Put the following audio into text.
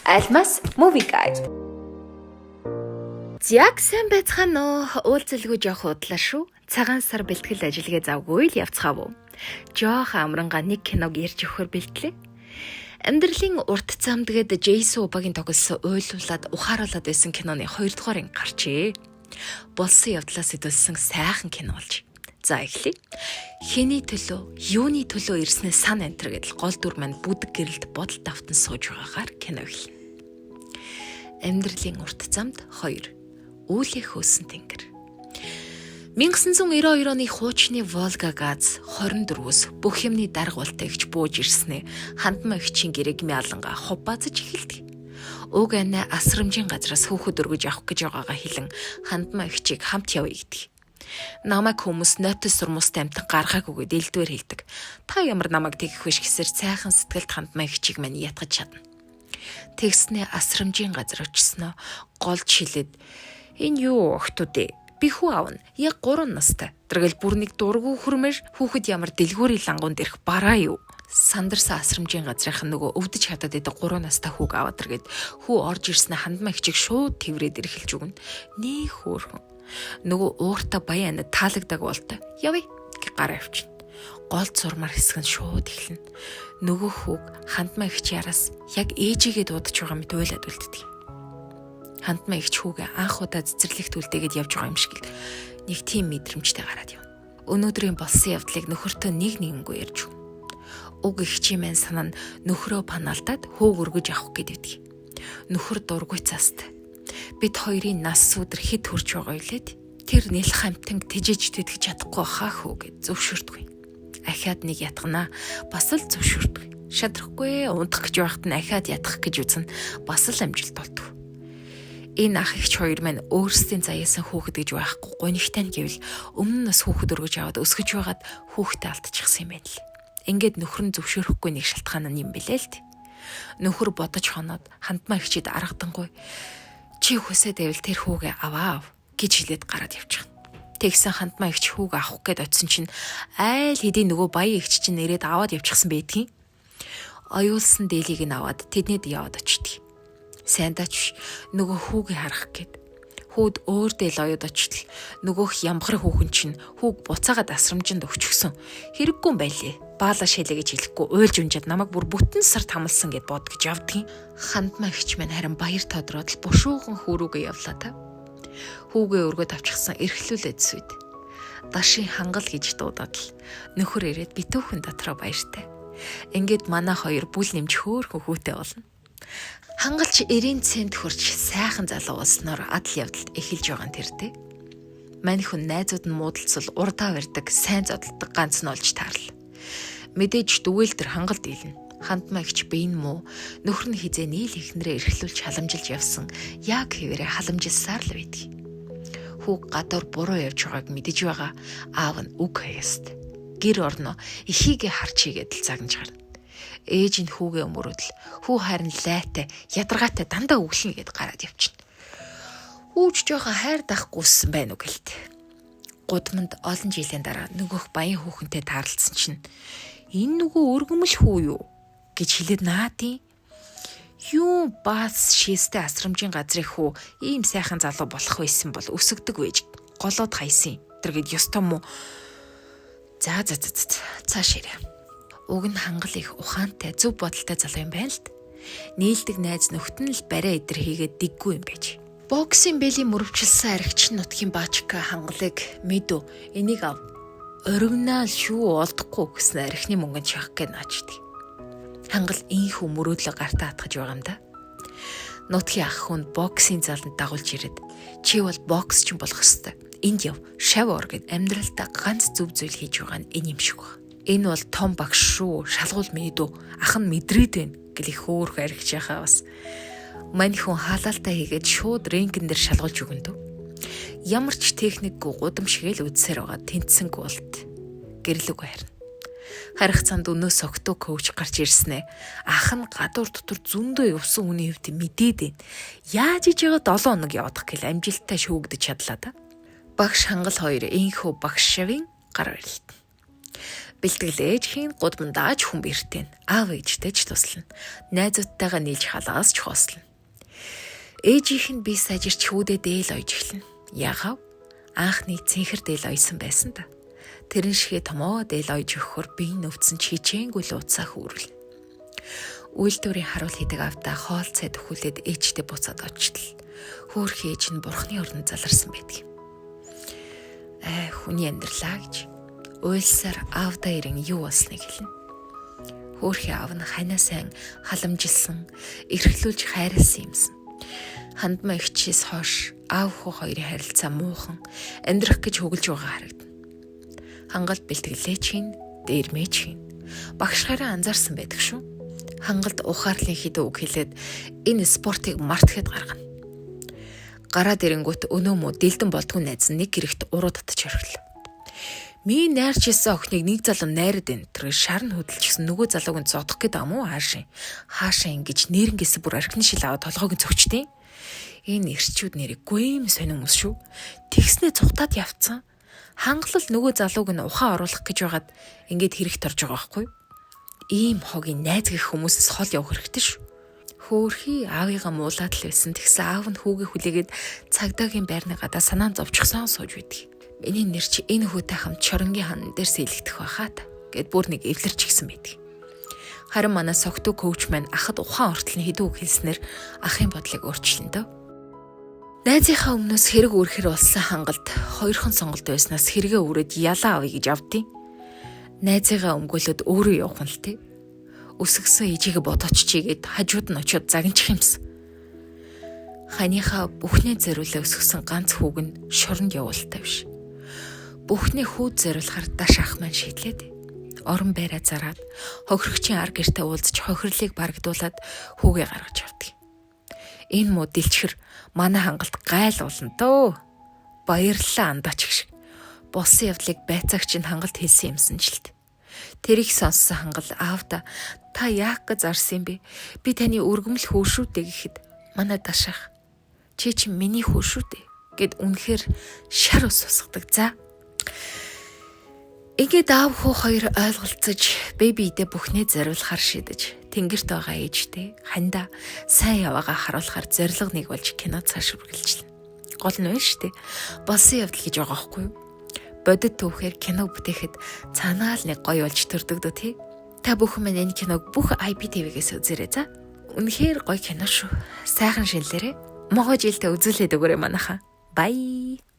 Almas Movie Guide. Яг сайн байцгаана уу? Уулзалгүй жоох удлаа шүү. Цагаан сар бэлтгэл ажилгээ завгүй л явцгаав уу? Жоох амранга нэг киног ярьж өгөхөр бэлтлээ. Амьдралын урт замд гээд Джейсон Убагийн тоглосон уйлуулад ухааруулад байсан киноны 2 дугаарыг гарчээ. Болсон явдлаа сэдвэлсэн сайхан кино болж. За эхлэе. Хэний төлөө, юуны төлөө ирснээ сан энтер гэдэл гол дүр маань бүдэг гэрэлд бодол давтан сууж байгаагаар кино эхэлнэ. Амьдралын урт замд 2. Үүлээ хөөсөн тэнгэр. 1992 оны хуучны Волга газ 24-өөс бүх юмны даргуултай гэж бууж ирснээ хандмаа ихчийн гэрээг мяланга хубаазж эхэлдэг. Уг анаа асрамжийн газраас хүүхэд өргөж авах гэж байгаагаа хэлэн хандмаа ихчийг хамт явъя гэдэг. Намайг хүмүүс нотос сурмустай амтан гаргаагүйгээд элдвэр хэлдэг. Та ямар намайг тэгэх биш гэсээр сайхан сэтгэлд хандмаа ихчийг мань ятгаж чадна. Тэгснээ асрамжийн газар очсноо голж шилээд энэ юу охтууд ээ? Би хүү аавна. Яг 3 настай. Тэргэл бүр нэг дургу хөрмөр хүүхэд ямар дэлгүүрийн лангуунд ирэх бараа юу? Сандарсан асрамжийн газрынхан нөгөө өвдөж хатаад идэг 3 настай хүүг аваад тэргээд хүү орж ирснэ хандмаа ихчиг шууд тэврээд ирхэлж өгнө. Нэг хөөрхөн. Нөгөө ууртаа баян анад таалагдаг болтой. Явъя гэ гараа авчина. Голд сурмаар хэсэг нь шууд эхэлнэ. Нөгөө хүүг хандмаа ихч яраас яг ээжигээ дуудаж байгаа мэт уйлаад үлддэг. Хандмаа ихч хүүгээ анх удаа цэцэрлэгт үлдээгээд явж байгаа юм шиг л нэг тийм мэдрэмжтэй гараад явна. Өнөөдрийн болсон явдлыг нөхөртөө нэгнгүй ярьж өгнө. Уг ихчийн мэн санаа нь нөхрөө панаалдаад хүүг өргөж авах гэдэг. Нөхөр дургүй цаастай. Бид хоёрын нас сүдэр хэд хурж байгаа юлээд тэр нэлх амтанг тэжээж тэтгэж чадахгүй хаа хөө гэж зөвшөөрдгүй. Ахаад нэг ятгана бас л зөвшөөрдгүй. Шадрахгүй унтах гэж байхад нь ахаад ятгах гэж үзнэ бас л амжилт болдгоо. Энэ ах ихч хоёр маань өөрсдийн заяасан хүүхэд гэж байхгүй гонигтай нь гэвэл өмнө нь бас хүүхэд өргөж аваад өсгөж байгаад хүүхдээ алдчихсан юм байна л. Ингээд нөхөр нь зөвшөөрөхгүй нэг шалтгаан нь юм бэлээ л дээ. Нөхөр бодож хоноод хандмаа ихчид аргадангуй чи хүсээд байвал тэр хүүгээ аваа гэж хэлээд гараад явчихна. Тэгсэн хандмаа ихч хүүг авах гээд очисон чинь айл хэдийн нөгөө баян ихч чинь нэрээд аваад явчихсан байдгийн. Оюулсан дээлийг нь аваад тэднийд яваад очдөг. Сайндаач нөгөө хүүгээ харах гээд хүүд өөрдөө л оёд очтол нөгөөх ямгар хүүхэн чинь хүүг буцаагаад асрамжинд өгчихсөн. Хэрэггүй юм байлээ. Баала шэлээ гэж хэлэхгүй уйлж унжаад намайг бүр бүтэн сард хамлсан гэд бод гэж явдгийн. Хандмаа ихч маань харин баяр тодроод л бушуухан хүүрүүгээ явлаа та. Хүүгээ өргөд авчихсан эрхлүүлээд сүйд. Дашийн хангал гэж дуудаад л нөхөр ирээд битүүхэн дотроо баяртай. Ингээд манай хоёр бүл нэмж хөөхөн хүүтэй болно. Хангалч 90 цент хурж сайхан залуу болсноор адал явдалд эхэлж байгаа нь тэртэй. Мань хүн найзууд нь муудалцал урдаа барьдаг, сайн зодтолдог ганц нь олж таарл. Мэдээж дүүэл төр хангалт илнэ. Хандмаа ихч бийн муу нөхөр нь хизээ нийл ихнэрээ эрхлүүлж халамжилж явсан яг хэвээрээ халамжилсаар л байдаг. Хүүг гадуур буруу явж байгааг мэдэж байгаа аав нь үг хаяст. Гэр орно эхийгээ харч хийгээд л загнаж гарна. Ээж нь хүүгээ өмөрөөдөл хүү харин лайтай ядаргаатай дандаа өглөнө гэд гараад явчихна. Хүүж жоохон хайр дахгүйсэн байна уу гэлтэй. Гудамд олон жилийн дараа нөгөөх баян хүүхэнтэй таарлцсан чинь энэ нөгөө өргөмөл хүү юу гэж хэлээд наадын. Юу баас шээстэй асрамжийн газрын хүү ийм сайхан залуу болох байсан бол өсөгдөг байж голоод хайсан. Тэргээд ёстой мó. За цааш ирээ. Уг нь хангал их ухаантай зөв бодолтой залуу юм байна л д. Нийлдэг найз нөхтөн л бариа идэр хийгээд диггүй юм байж. Боксийн бэлийн мөрөвчлсөн аригч нутгийн баачка хангалыг мэдв энийг ав. Оригинал шүү олдохгүй гэсэн арихны мөнгөнд шахах гэж наачдаг. Хангал ийхүү мөрөөдлөө гартаа атгаж байгаа юм да. Нутгийн ах хүн боксийн заланд дагуулж ирээд чи бол боксч болох ёстой. Энд яв шав ор гэд амьдралдаа ганц зөв зүйл хийж байгаа нь энэ юм шиг байна. Энэ бол том багш шүү. Шалгуул мэдв. Ах нь мэдрээд байна гэл их хөөрх аригч яхаа бас. Мань хүн хаалалтаа хийгээд шууд рентген дээр шалгуулж өгнөв. Ямар ч техникгүй гудам шигээл үдсээр байгаа тэнцсэнгүй болт. Гэрлэг байрна. Харих цанд өнөөс октоо коуч гарч ирснэ. Ах нь гадуур дотор зөндөө явсан хүний хувьд мэдээд байна. Яаж иж байгаа 7 хоног явах гэл амжилттай шүүгдэж чадлаа да. Багш хангал хоёр энхүү багш шавын гар барилт. Бэлтгэлээж хийн гудамдааж хүн бэртэн. Аав ээжтэй ч туслана. Найзуудтайгаа нийлж халаас ч хослно. Ээжийнх нь би сажирч хүүдээ дээл ойж эхлэнэ. Яагав? Анхны цэнхэр дээл ойсон байсан да. Тэрэн шигээ томоо дээл ойж өгөхөр би нөвцөн чичээнгүй л ууцаа хүүрлэн. Үйлдвэрийн харуул хийдэг автаа хоол цай төхүүлээд ээжтэй буцаад очтол. Хөөхий ээж нь бурхны орнд заларсан байдаг. Хүний амьдралаа гэж уйлсаар аавдаа ирэн юу болсныг хэлнэ. Хөөхий аав нь ханаа сайн халамжилсан, эрхлүүлж хайрлсан юмсан. Хандмаа ихчээс хойш аав хүү хоёрын харилцаа муухан, амьдрах гэж хөглж байгаа харагдана. Хангалт бэлтгэлээч хийн, дээрмээч хийн. Багш хараа анзаарсан байдаг шүү. Хангалт ухаарлын хідэ үг хэлээд энэ спортыг мартахад гаргана. Гараад ирэнгүүт өнөө мө дэлдэн болдгүй найз нэг гэрэгт уруу татж орхилоо. Миний найрч исэн охиныг нэг залуу найрад энэ тэр шарн хөдөлчихсэн нөгөө залууг нь зодох гээд ам уу хаашаа ингэж нэрнгэс бүр архины шил аваад толгойг нь зөгчтэй. Энэ эрчүүд нэрийг гүйм сонин хүмүүс шүү. Тэгснээ цухтаад явцсан. Хангалал нөгөө залууг нь ухаан оруулах гэж байгаад ингээд хэрэгт орж байгаа байхгүй юу? Ийм хогийн найз гэх хүмүүсээс хол явах хэрэгтэй шүү. Хөөхий аавыгаа муулаад л байсан. Тэгсэн аав нь хүүгээ хүлээгээд цагдаагийн байрны гадаа санаан зовчихсон сууж байдаг. Миний нэр чи энэ хүүтэй хамт шоронгийн хан дээр сэлгдэх байхаа та гэд бүр нэг эвлэрч гисэн байдаг. Харин манай согтуу коуч маань ахад ухаан ортолны хэдүү үг хэлснээр ахын бодлыг өөрчлөн дөө. Найзынхаа өмнөөс хэрэг үүрхээр болсон хангалт хоёрхан сонголт байснаас хэрэгээ өрөөд ялаа авъя гэж авдیں۔ Найзыгаа өмгөөлөд өөрөө явах нь л тий. Өсгсөн ээжигээ бодооччихгээд хажууд нь очиод загинчих юмсан. Ханыхаа бүхнээ зориулаа өсгсөн ганц хүүг нь шоронд явуултаа биш. Бүхнээ хүүд зориулахаар даш ах маань шийдлээд орон байраа зараад хохирогчийн ар гэртээ уулзч хохирлыг барагдуулаад хүүгээ гаргаж авдаг. Энэ муу дэлчгэр манай хангалт gaйл болно дөө. Баярлалаа андаач гэх шиг. Болсон явдлыг байцаагч нь хангалт хэлсэн юмсан ч л. Тэрийг сонссон хангал аавда та яах гэж зарсан юм бэ? Би таны өргөмөл хүү шүү дээ гэхэд манай дашаах чи миний хүү шүү дээ гэд үнэхээр шар ус усгадаг. За. Ингээд аав хүү хоёр ойлголцож бэбидээ бүхнээ зориулахар шидэж тэнгэрт байгаа ээжтэй хандаа сайн яваагаа харуулахар зориг нэг болж кино цааш үргэлжлэнэ. Гол нь байна шүү дээ. Болсон явдал гэж байгаа байхгүй юу? Бодит түүхээр кино бүтээхэд цаанаа л нэг гоё болж төрдөгдөө тий. Та бүхэн маань энэ киног бүх IPTV-гээс үзээрэй за. Үнэхээр гоё кино шүү. Сайхан шинэлэрээ. Могоо жилдээ үзүүлээд өгөөрэй манайхаа. Bye.